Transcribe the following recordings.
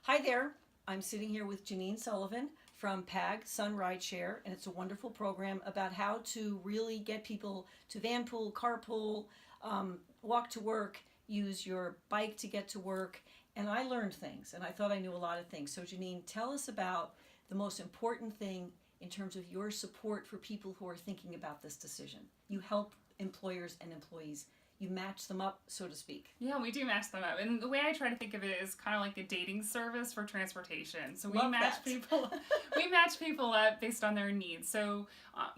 Hi there. I'm sitting here with Genine Sullivan from PAG Sun Rideshare, and it's a wonderful program about how to really get people to vanpool, carpool, walk to work, use your bike to get to work. And I learned things, and I thought I knew a lot of things. So Genine, tell us about the most important thing in terms of your support for people who are thinking about this decision. You help employers and employees. You match them up, so to speak. Yeah, we do match them up. And the way I try to think of it is kind of like a dating service for transportation. So we Love match that. people we match people up based on their needs. So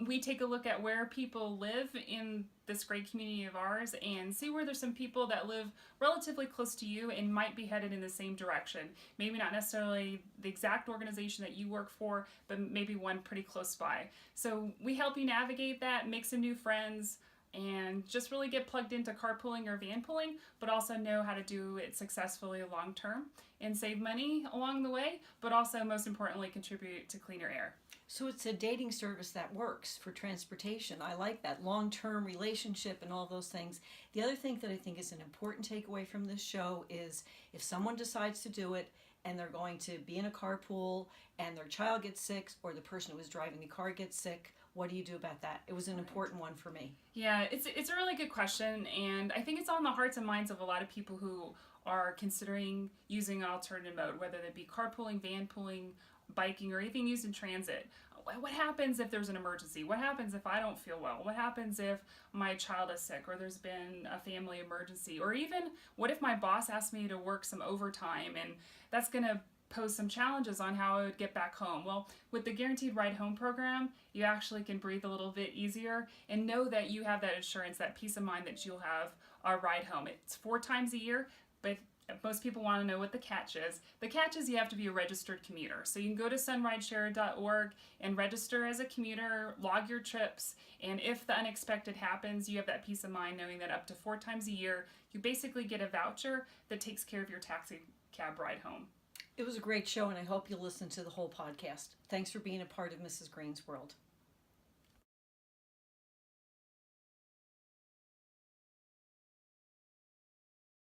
we take a look at where people live in this great community of ours and see where there's some people that live relatively close to you and might be headed in the same direction. Maybe not necessarily the exact organization that you work for, but maybe one pretty close by. So we help you navigate that, make some new friends, and just really get plugged into carpooling or vanpooling, but also know how to do it successfully long term and save money along the way, but also most importantly contribute to cleaner air. So it's a dating service that works for transportation. I like that long-term relationship and all those things. The other thing that I think is an important takeaway from this show is if someone decides to do it and they're going to be in a carpool and their child gets sick or the person who is driving the car gets sick, what do you do about that? It was an important one for me. Yeah, it's a really good question, and I think it's on the hearts and minds of a lot of people who are considering using an alternative mode, whether it be carpooling, vanpooling, biking, or even using transit. What happens if there's an emergency? What happens if I don't feel well? What happens if my child is sick or there's been a family emergency? Or even what if my boss asks me to work some overtime and that's going to pose some challenges on how I would get back home? Well, with the Guaranteed Ride Home program, you actually can breathe a little bit easier and know that you have that insurance, that peace of mind that you'll have a ride home. It's 4 times a year, but most people want to know what the catch is. The catch is you have to be a registered commuter. So you can go to sunrideshare.org and register as a commuter, log your trips, and if the unexpected happens, you have that peace of mind knowing that up to 4 times a year, you basically get a voucher that takes care of your taxi cab ride home. It was a great show, and I hope you'll listen to the whole podcast. Thanks for being a part of Mrs. Green's world.